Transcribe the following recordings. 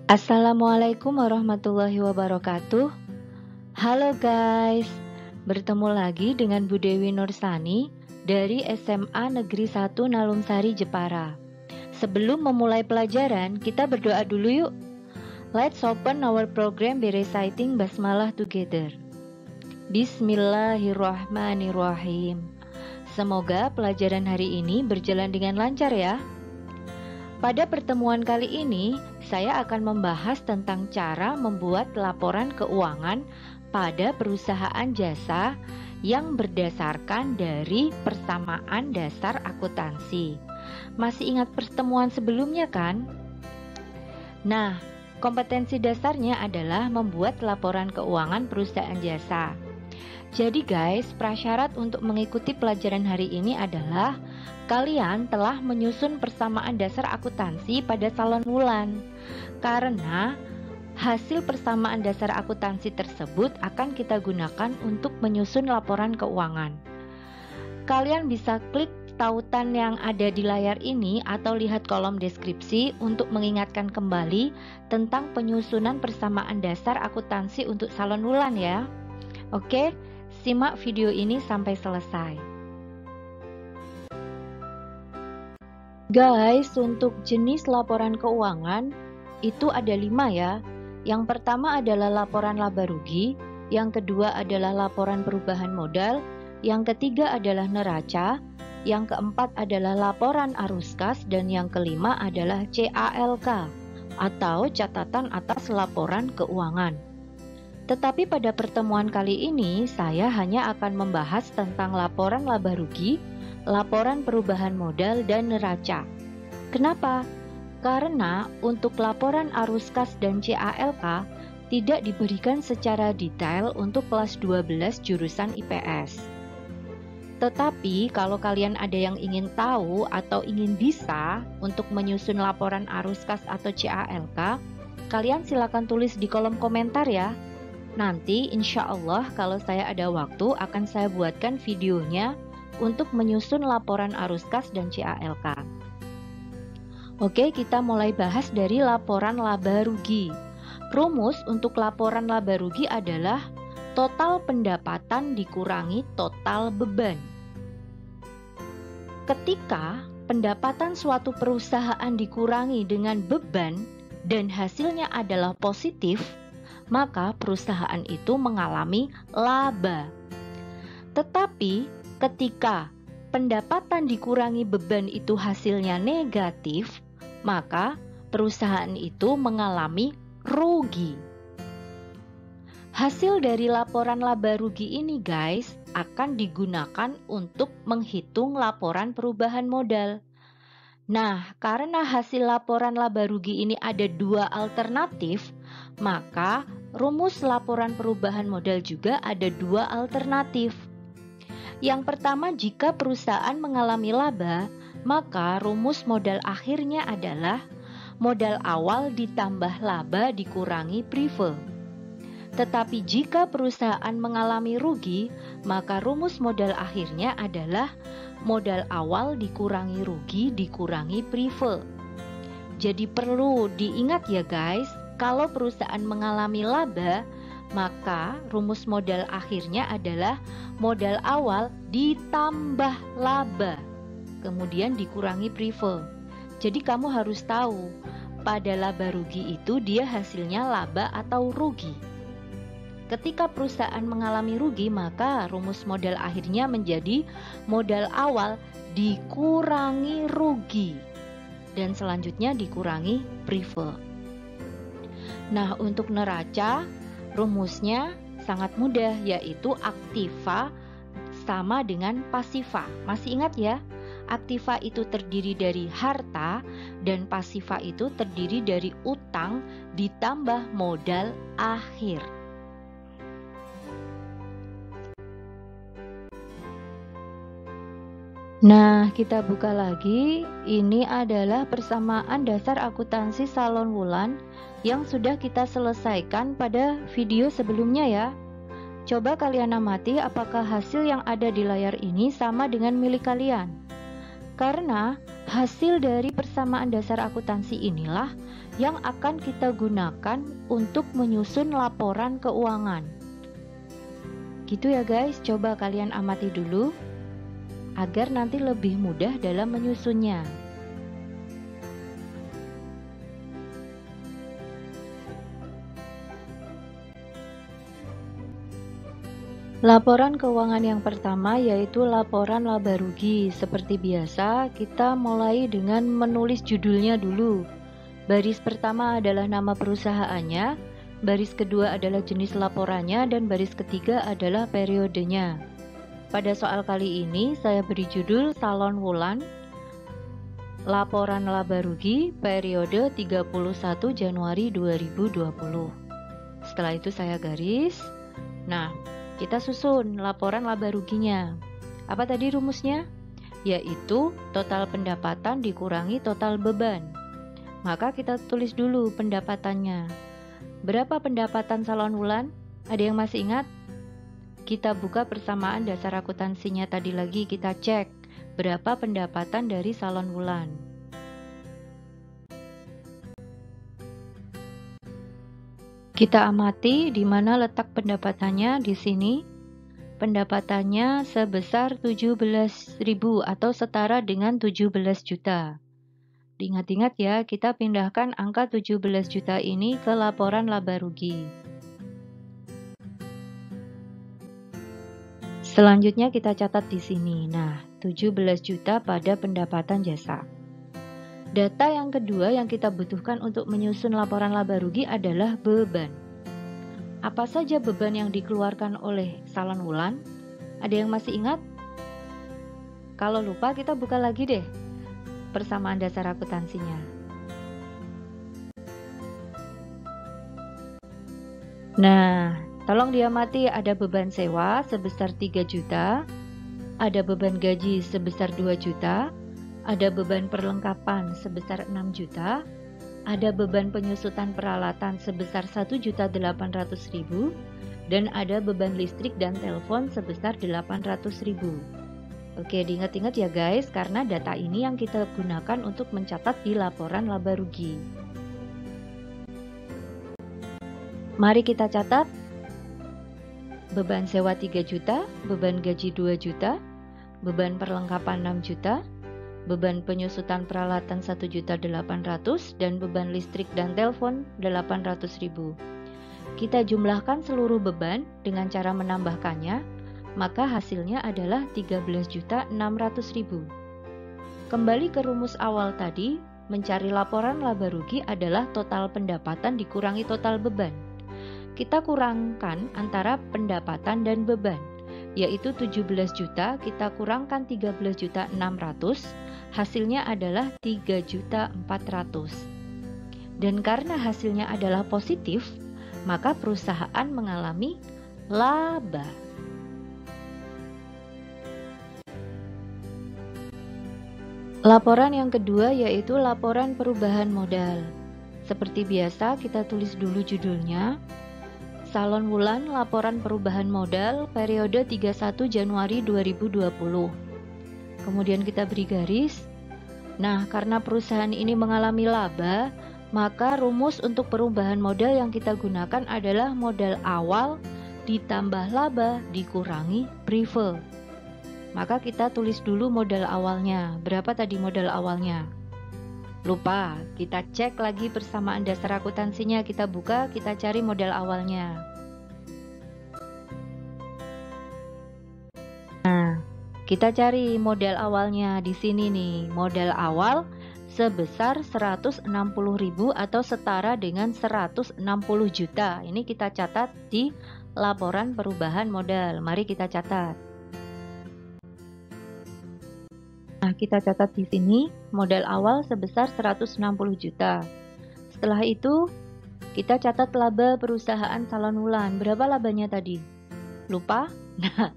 Assalamualaikum warahmatullahi wabarakatuh. Halo guys, bertemu lagi dengan Bu Dewi Nursani dari SMA Negeri 1 Nalumsari, Jepara. Sebelum memulai pelajaran, kita berdoa dulu yuk. Let's open our program by reciting Basmalah together. Bismillahirrahmanirrahim. Semoga pelajaran hari ini berjalan dengan lancar ya. Pada pertemuan kali ini, saya akan membahas tentang cara membuat laporan keuangan pada perusahaan jasa yang berdasarkan dari persamaan dasar akuntansi. Masih ingat pertemuan sebelumnya kan? Nah, kompetensi dasarnya adalah membuat laporan keuangan perusahaan jasa. Jadi guys, prasyarat untuk mengikuti pelajaran hari ini adalah kalian telah menyusun persamaan dasar akuntansi pada salon wulan. Karena hasil persamaan dasar akuntansi tersebut akan kita gunakan untuk menyusun laporan keuangan. Kalian bisa klik tautan yang ada di layar ini atau lihat kolom deskripsi untuk mengingatkan kembali tentang penyusunan persamaan dasar akuntansi untuk salon wulan ya. Oke, simak video ini sampai selesai. Guys, untuk jenis laporan keuangan itu ada 5 ya. Yang pertama adalah laporan laba rugi, yang kedua adalah laporan perubahan modal, yang ketiga adalah neraca, yang keempat adalah laporan arus kas, dan yang kelima adalah CALK atau catatan atas laporan keuangan. Tetapi pada pertemuan kali ini saya hanya akan membahas tentang laporan laba rugi, laporan perubahan modal, dan neraca. Kenapa? Karena untuk laporan arus kas dan CALK tidak diberikan secara detail untuk kelas 12 jurusan IPS. Tetapi kalau kalian ada yang ingin tahu atau ingin bisa untuk menyusun laporan arus kas atau CALK, kalian silakan tulis di kolom komentar ya. Nanti insya Allah kalau saya ada waktu akan saya buatkan videonya untuk menyusun laporan arus kas dan CALK. Oke, kita mulai bahas dari laporan laba rugi. Rumus untuk laporan laba rugi adalah total pendapatan dikurangi total beban. Ketika pendapatan suatu perusahaan dikurangi dengan beban dan hasilnya adalah positif, maka perusahaan itu mengalami laba. Tetapi ketika pendapatan dikurangi beban itu hasilnya negatif, maka perusahaan itu mengalami rugi. Hasil dari laporan laba rugi ini guys akan digunakan untuk menghitung laporan perubahan modal. Nah, karena hasil laporan laba rugi ini ada 2 alternatif, maka rumus laporan perubahan modal juga ada 2 alternatif. Yang pertama, jika perusahaan mengalami laba, maka rumus modal akhirnya adalah modal awal ditambah laba dikurangi prive. Tetapi jika perusahaan mengalami rugi, maka rumus modal akhirnya adalah modal awal dikurangi rugi dikurangi prive. Jadi perlu diingat ya guys, kalau perusahaan mengalami laba, maka rumus modal akhirnya adalah modal awal ditambah laba, kemudian dikurangi prive. Jadi kamu harus tahu, pada laba rugi itu dia hasilnya laba atau rugi. Ketika perusahaan mengalami rugi, maka rumus modal akhirnya menjadi modal awal dikurangi rugi, dan selanjutnya dikurangi prive. Nah, untuk neraca, rumusnya sangat mudah, yaitu aktiva sama dengan pasiva. Masih ingat ya? Aktiva itu terdiri dari harta dan pasiva itu terdiri dari utang ditambah modal akhir. Nah, kita buka lagi. Ini adalah persamaan dasar akuntansi salon wulan yang sudah kita selesaikan pada video sebelumnya ya. Coba kalian amati apakah hasil yang ada di layar ini sama dengan milik kalian. Karena hasil dari persamaan dasar akuntansi inilah yang akan kita gunakan untuk menyusun laporan keuangan. Gitu ya guys, coba kalian amati dulu agar nanti lebih mudah dalam menyusunnya. Laporan keuangan yang pertama yaitu laporan laba rugi. Seperti biasa, kita mulai dengan menulis judulnya dulu. Baris pertama adalah nama perusahaannya, baris kedua adalah jenis laporannya, dan baris ketiga adalah periodenya. Pada soal kali ini, saya beri judul Salon Wulan, laporan laba rugi periode 31 Januari 2020. Setelah itu saya garis. Nah, kita susun laporan laba ruginya. Apa tadi rumusnya? Yaitu total pendapatan dikurangi total beban. Maka kita tulis dulu pendapatannya. Berapa pendapatan Salon Wulan? Ada yang masih ingat? Kita buka persamaan dasar akuntansinya tadi lagi, kita cek berapa pendapatan dari Salon Wulan. Kita amati di mana letak pendapatannya di sini. Pendapatannya sebesar 17.000 atau setara dengan 17 juta. Diingat-ingat ya, kita pindahkan angka 17 juta ini ke laporan laba rugi. Selanjutnya kita catat di sini. Nah, 17 juta pada pendapatan jasa. Data yang kedua yang kita butuhkan untuk menyusun laporan laba rugi adalah beban. Apa saja beban yang dikeluarkan oleh Salon Wulan? Ada yang masih ingat? Kalau lupa, kita buka lagi deh persamaan dasar akuntansinya. Nah, tolong diamati, ada beban sewa sebesar 3 juta, ada beban gaji sebesar 2 juta, ada beban perlengkapan sebesar 6 juta, ada beban penyusutan peralatan sebesar 1.800.000, dan ada beban listrik dan telepon sebesar 800.000. Oke, diingat-ingat ya guys, karena data ini yang kita gunakan untuk mencatat di laporan laba rugi. Mari kita catat. Beban sewa 3 juta, beban gaji 2 juta, beban perlengkapan 6 juta, beban penyusutan peralatan 1.800.000, dan beban listrik dan telepon 800.000. Kita jumlahkan seluruh beban dengan cara menambahkannya, maka hasilnya adalah 13.600.000. Kembali ke rumus awal tadi, mencari laporan laba rugi adalah total pendapatan dikurangi total beban. Kita kurangkan antara pendapatan dan beban, yaitu 17 juta kita kurangkan 13.600, hasilnya adalah 3.400. Dan karena hasilnya adalah positif, maka perusahaan mengalami laba. Laporan yang kedua yaitu laporan perubahan modal. Seperti biasa, kita tulis dulu judulnya. Salon Wulan laporan perubahan modal periode 31 Januari 2020. Kemudian kita beri garis. Nah, karena perusahaan ini mengalami laba, maka rumus untuk perubahan modal yang kita gunakan adalah modal awal ditambah laba dikurangi brevet. Maka kita tulis dulu modal awalnya. Berapa tadi modal awalnya? Lupa, kita cek lagi persamaan dasar akuntansinya, kita buka, kita cari modal awalnya. Nah, kita cari modal awalnya di sini nih. Modal awal sebesar 160.000 atau setara dengan 160 juta. Ini kita catat di laporan perubahan modal. Mari kita catat. Nah, kita catat di sini modal awal sebesar 160 juta. Setelah itu, kita catat laba perusahaan Salon Wulan. Berapa labanya tadi? Lupa? Nah,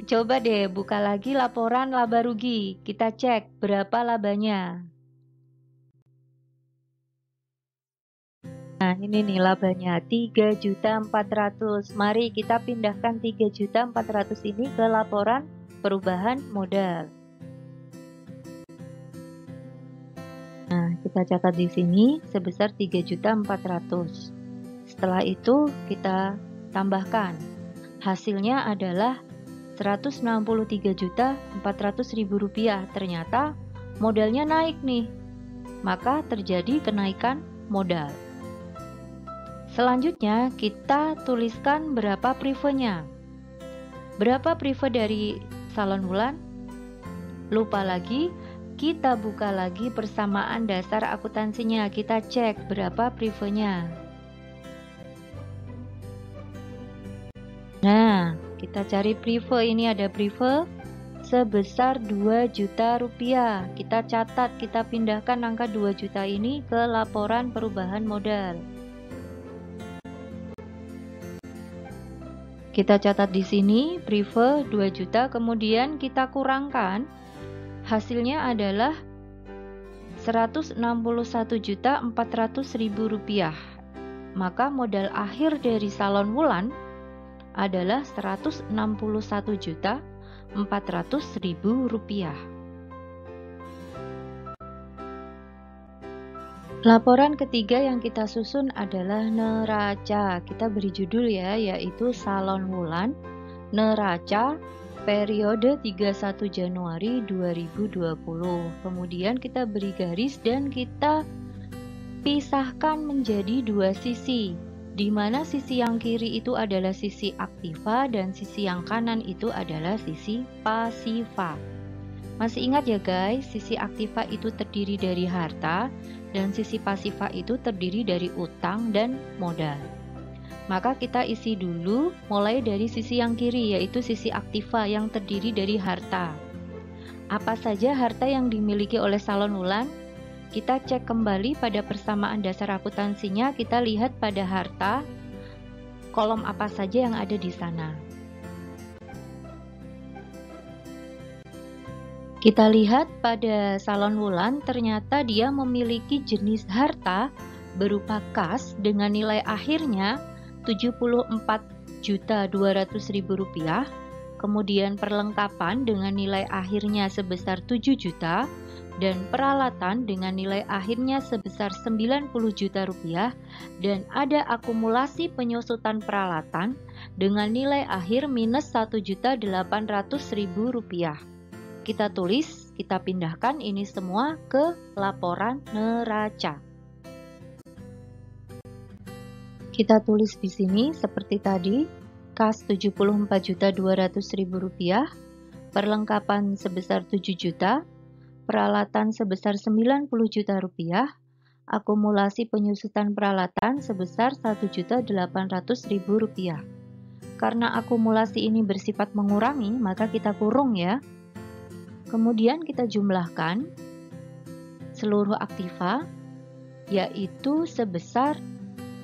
coba deh buka lagi laporan laba rugi. Kita cek berapa labanya. Nah, ini nih labanya 3.400.000. Mari kita pindahkan 3.400.000 ini ke laporan perubahan modal. kita catat di sini sebesar 3.400.000. Setelah itu kita tambahkan. Hasilnya adalah Rp163.400.000. Ternyata modalnya naik nih. Maka terjadi kenaikan modal. Selanjutnya kita tuliskan berapa privenya. Berapa prive dari salon Wulan? Lupa lagi, kita buka lagi persamaan dasar akuntansinya. Kita cek berapa privenya. Nah, kita cari prive. Ini ada prive sebesar 2 juta rupiah. Kita catat, kita pindahkan angka 2 juta ini ke laporan perubahan modal. Kita catat di sini prive 2 juta, kemudian kita kurangkan. Hasilnya adalah Rp161.400.000. Maka modal akhir dari salon Wulan adalah Rp161.400.000. Laporan ketiga yang kita susun adalah neraca. Kita beri judul ya, yaitu Salon Wulan Neraca periode 31 Januari 2020. Kemudian kita beri garis dan kita pisahkan menjadi dua sisi, di mana sisi yang kiri itu adalah sisi aktiva dan sisi yang kanan itu adalah sisi pasiva. Masih ingat ya guys, sisi aktiva itu terdiri dari harta dan sisi pasiva itu terdiri dari utang dan modal. Maka kita isi dulu mulai dari sisi yang kiri, yaitu sisi aktiva yang terdiri dari harta. Apa saja harta yang dimiliki oleh salon Wulan? Kita cek kembali pada persamaan dasar akuntansinya, kita lihat pada harta, kolom apa saja yang ada di sana. Kita lihat pada salon Wulan, ternyata dia memiliki jenis harta berupa kas dengan nilai akhirnya Rp74.200.000, kemudian perlengkapan dengan nilai akhirnya sebesar 7 juta, dan peralatan dengan nilai akhirnya sebesar Rp90 juta, dan ada akumulasi penyusutan peralatan dengan nilai akhir minus Rp1.800.000. Kita tulis, kita pindahkan ini semua ke laporan neraca. Kita tulis di sini seperti tadi, kas Rp74.200.000, perlengkapan sebesar 7 juta, peralatan sebesar Rp90 juta, akumulasi penyusutan peralatan sebesar Rp1.800.000. Karena akumulasi ini bersifat mengurangi, maka kita kurung ya. Kemudian kita jumlahkan seluruh aktiva, yaitu sebesar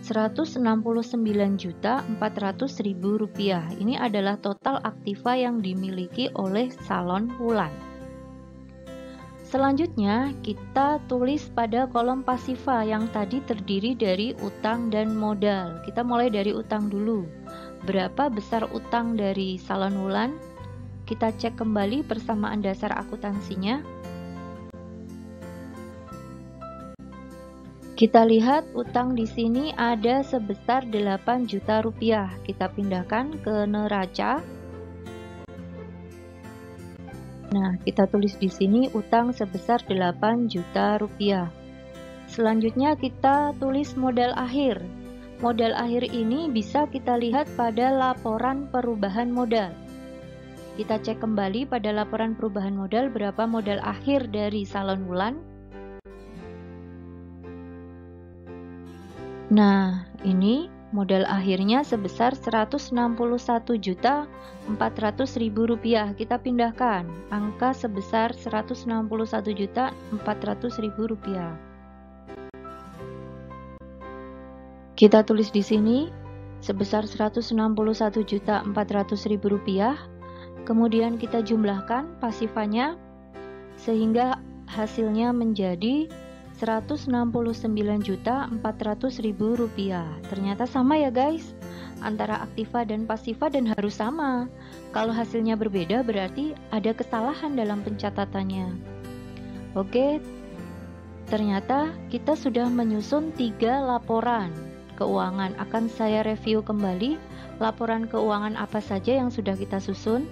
Rp169.400.000. Ini adalah total aktiva yang dimiliki oleh salon Wulan. Selanjutnya, kita tulis pada kolom pasiva yang tadi terdiri dari utang dan modal. Kita mulai dari utang dulu. Berapa besar utang dari salon Wulan? Kita cek kembali persamaan dasar akuntansinya. Kita lihat utang di sini ada sebesar 8 juta rupiah. Kita pindahkan ke neraca. Nah, kita tulis di sini utang sebesar 8 juta rupiah. Selanjutnya kita tulis modal akhir. Modal akhir ini bisa kita lihat pada laporan perubahan modal. Kita cek kembali pada laporan perubahan modal berapa modal akhir dari salon Wulan. Nah, ini modal akhirnya sebesar Rp161.400.000. Kita pindahkan angka sebesar Rp161.400.000. Kita tulis di sini sebesar Rp161.400.000. Kemudian kita jumlahkan pasifanya sehingga hasilnya menjadi Rp169.400.000. Ternyata sama ya guys, antara aktiva dan pasiva, dan harus sama. Kalau hasilnya berbeda berarti ada kesalahan dalam pencatatannya. Oke, ternyata kita sudah menyusun 3 laporan keuangan. Akan saya review kembali laporan keuangan apa saja yang sudah kita susun.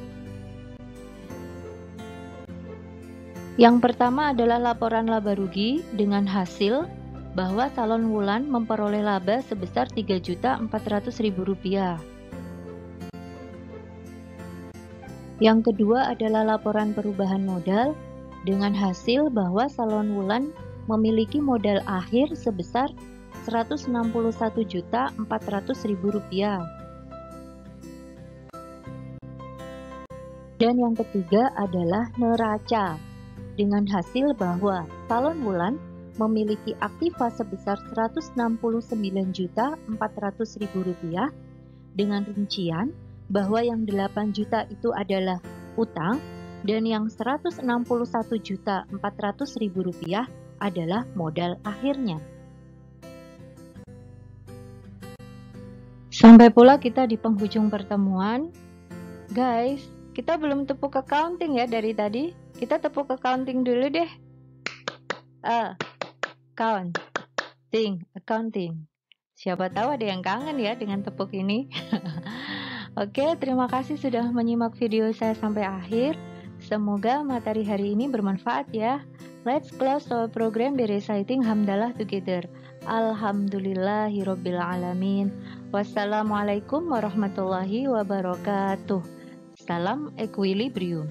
Yang pertama adalah laporan laba rugi dengan hasil bahwa Salon Wulan memperoleh laba sebesar Rp3.400.000. Yang kedua adalah laporan perubahan modal dengan hasil bahwa Salon Wulan memiliki modal akhir sebesar Rp161.400.000. Dan yang ketiga adalah neraca dengan hasil bahwa Salon Wulan memiliki aktiva sebesar Rp169.400.000 dengan rincian bahwa yang 8 juta itu adalah utang dan yang Rp161.400.000 adalah modal akhirnya. Sampai pula kita di penghujung pertemuan. Guys, kita belum tepuk accounting ya dari tadi. Kita tepuk accounting dulu deh. Accounting. Siapa tahu ada yang kangen ya dengan tepuk ini. Oke, terima kasih sudah menyimak video saya sampai akhir. Semoga materi hari ini bermanfaat ya. Let's close our program by reciting hamdalah together. Alhamdulillahirabbil alamin. Wassalamualaikum warahmatullahi wabarakatuh. Salam equilibrium.